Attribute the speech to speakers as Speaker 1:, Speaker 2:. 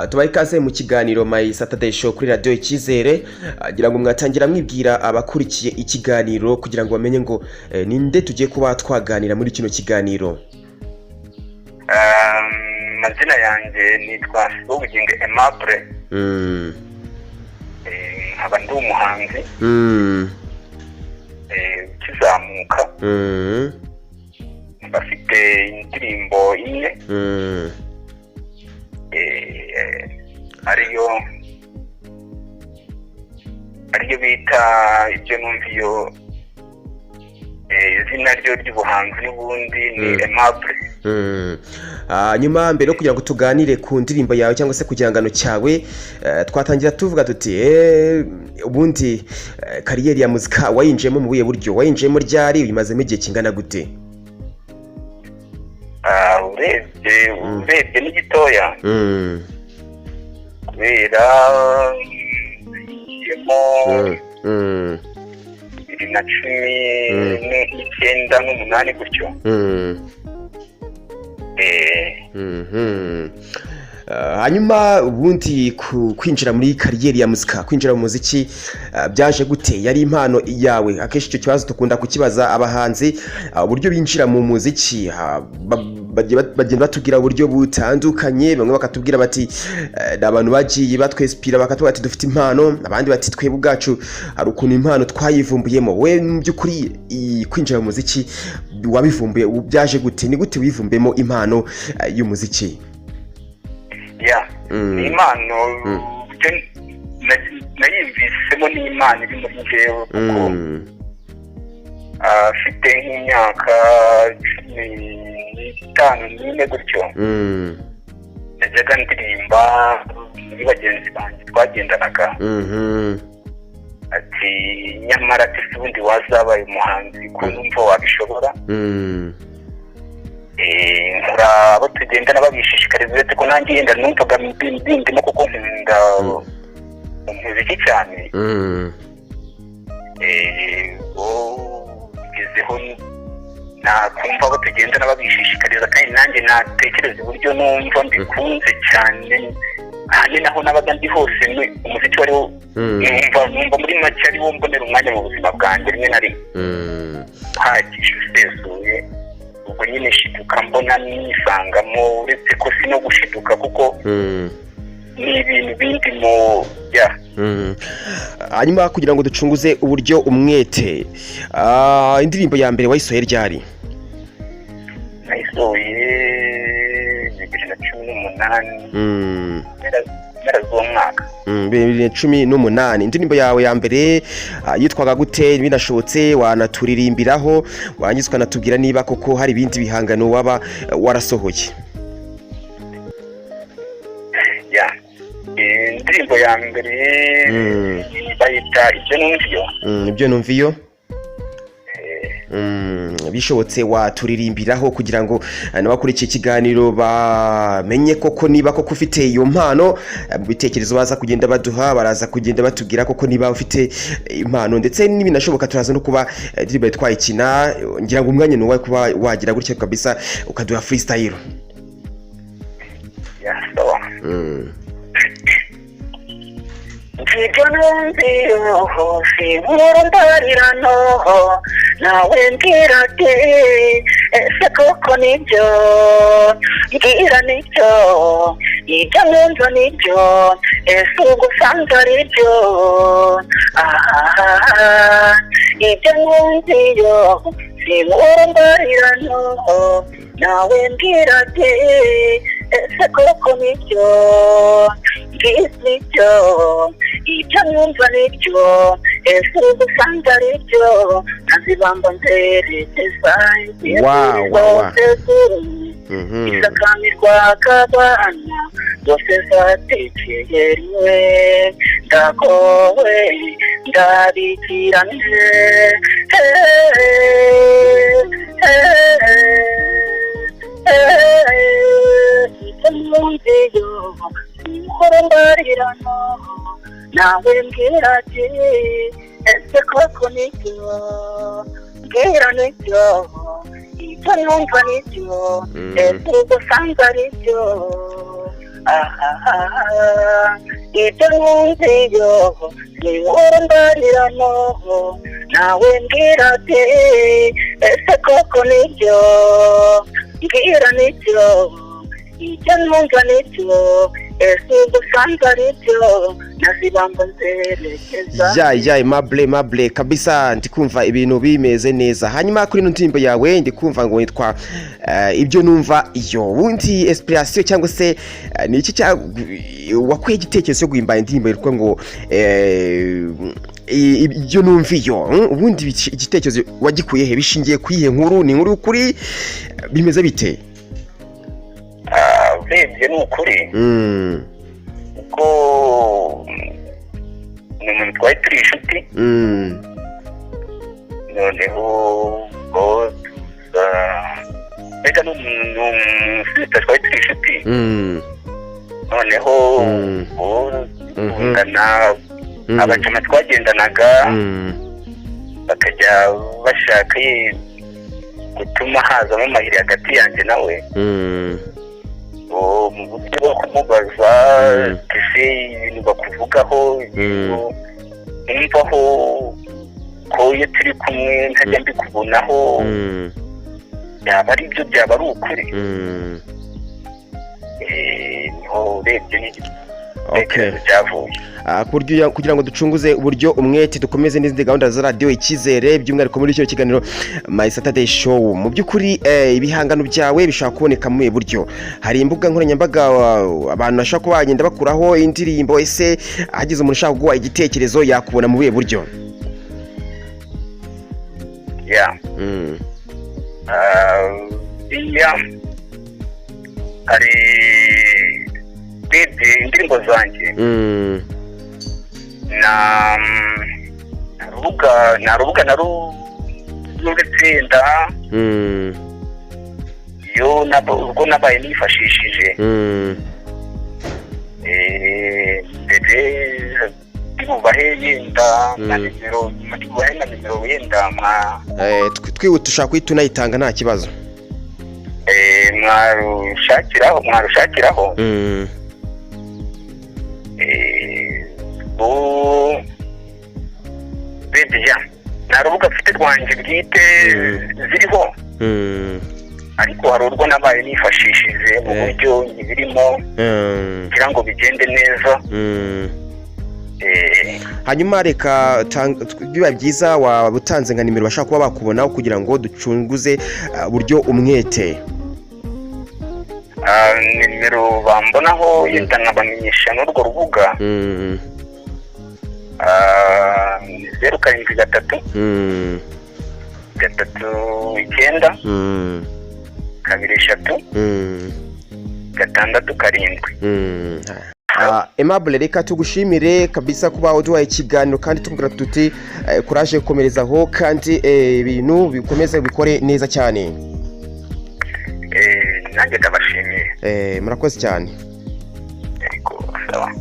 Speaker 1: tubaye ikaze mu kiganiro My Saturday Show kuri radio Icyizere. Agira ngo mwatangira mwibwira abakurikiye ikiganiro kugira ngo bamenye ngo ninde tugiye kuba twaganira muri kino kiganiro.
Speaker 2: Mazina yanjye nitwa Ubugingo Aimable. Nkaba ndi umuhanzi. Kizamuka. Bafite indirimbo imwe. ariyo bita ibyo numviyo izina ryo ry'ubuhanzi n'ubundi ni Aimable.
Speaker 1: Nyuma mbere yo kugira ngo tuganire ku ndirimbo yawe cyangwa se ku gihangano cyawe, twatangira tuvuga tuti ubundi kariyeri ya muzika wayinjiyemo mu buye buryo, wayinjiyemo ryari, uyimazemo igihe kingana gute?
Speaker 2: Urebye ni gitoya kubera yemo 2019 n'umunani gutyo.
Speaker 1: Hanyuma ubundi kwinjira muri kariyeri ya muzika, kwinjira mu muziki byaje gute? Yari impano yawe? Akenshi icyo kibazo dukunda kukibaza abahanzi, uburyo binjira mu muziki bagenda batubwira uburyo butandukanye. Bamwe bakatubwira bati abantu bagiye batwespira bakatubwira ati dufite impano, abandi bati twebwe ubwacu hari ukuntu impano twayivumbuyemo. We mu by'ukuri kwinjira mu muziki wabivumbuye byaje gute? Ni gute wivumbemo impano y'umuziki?
Speaker 2: Ni impano nayumvisemo, ni impano iri muri njyewe kuko afite nk'imyaka 15 gutyo najyaga ndirimba muri bagenzi banjye twagendanaga ati nyamara ati ubundi wazabaye umuhanzi ko numva wabishobora. Abo tugendana babishishikariza uretse ko nanjye yenda numvaga ndimo kuko nkunda umuziki cyane. Ugezeho nakumva abo tugendana babishishikariza kandi nanjye natekereza uburyo numva mbikunze cyane. Ahandi naho nabaga ndi hose umuziki wariwo numva muri make ariwo mbonera umwanya mu buzima bwanjye rimwe na rimwe uhagije usesuye. Ubwo nyine shiduka mbona nisangamo, uretse ko si no gushiduka kuko ni ibintu bindimo.
Speaker 1: Hanyuma kugira ngo ducunguze uburyo umwete, indirimbo ya mbere wayisohoye ryari?
Speaker 2: Nayisohoye 2018 z'uwo mwaka.
Speaker 1: 2018. Indirimbo yawe ya mbere yitwaga gute? Binashobotse wanaturirimbiraho, warangiza ukanatubwira niba koko hari ibindi bihangano waba warasohoye.
Speaker 2: Indirimbo ya mbere bayita ibyo numviyo. Bishobotse waturirimbiraho kugira ngo n'abakurikiye ikiganiro bamenye koko niba koko ufite iyo mpano. Mu bitekerezo baza kugenda baduha, baraza kugenda batubwira koko niba ufite impano, ndetse n'ibinashoboka turaza no kuba indirimbo twayikina. Ngira ngo umwanya ni uwawe kuba wagira gutyo kabisa ukaduha freestyle. Ibyo numviyo si murumbarirano nawe mbwira ati ese koko nibyo, mbwira nibyo, ibyo numva nibyo, ese ubwo usanze ari byo. Ibyo numviyo si murumbarirano nawe mbwira ati ese koko nibyo, mbwira nibyo, ibyo numva nibyo, ese ubwo usanze ari byo. Nazibamba nzerekeza isakamirwa akabana zose zatekeye rimwe. Ndagowe ndabikirane ibyo numviyo murumbarirano nawe mbwira ati ese koko nibyo, mbwira nibyo, ibyo numva nibyo, ese ubwo usanze ari byo. ibyo nkunziyo ni wowe mbaniramo nawe mbwira ati ese koko nibyo mbwira nibyo ibyo numva nibyo ese ubusanzwe aribyo nazibamba nzerekeza
Speaker 1: ya mable kabisa ndikumva ibintu bimeze neza. Hanyuma kuri ino ndirimbo yawe ndikumva ngo witwa ibyo numva iyo wundi inspiration cyangwa se ni iki wakuye igitekerezo cyo guhimba indirimbo yitwa ngo ibyo numva iyo ubundi igitekerezo wagikuye he bishingiye kuyihe nkuru ni inkuru kuri bimeze bite?
Speaker 2: urebye ni ukuri ubwo ni umuntu twari turi inshuti noneho mbega ni umusirita twari turi inshuti noneho tungana abacama twagendanaga bakajya bashaka gutuma hazamo amahiri hagati yanjye nawe mu buryo bwo kumubaza ese ibintu bakuvugaho numvaho ko iyo turi kumwe ntajya mbikubonaho byaba ari byo byaba ari ukuri niho urebye n'igitekerezo cyavuye
Speaker 1: kugira ngo ducunguze uburyo umwete dukomeze n'izindi gahunda za radiyo icyizere by'umwihariko muri icyo kiganiro My Saturday Show. Mu by'ukuri ibihangano byawe bishobora kuboneka mu buryo hari imbuga nkoranyambaga abantu bashobora kuba bagenda bakuraho indirimbo, ese hagize umuntu ushaka guha igitekerezo yakubona mu buryo?
Speaker 2: hari indirimbo zanjye nta rubuga n'urutsinda iyo ubwo nabaye nifashishije mbere tububahe yenda na nimero yenda
Speaker 1: twihuta ushaka guhita unayitanga nta kibazo.
Speaker 2: mwarushakiraho nta rubuga mfite rwanjye bwite ziriho ariko hari urwo nabaye nifashishije mu buryo birimo kugira ngo bigende neza.
Speaker 1: Hanyuma reka biba byiza waba utanze nka nimero bashaka kuba bakubonaho kugira ngo ducunguze uburyo umwete.
Speaker 2: Nimero bambonaho yenda nkabamenyesha n'urwo rubuga 07 3 9
Speaker 1: Aimable reka tugushimire kabisa kuba uduhaye ikiganiro kandi tubwira tuti kuraje gukomerezaho kandi ibintu bikomeze bikore neza cyane.
Speaker 2: Nanjye ndabashimiye.
Speaker 1: Murakoze cyane.
Speaker 2: Yego sawa.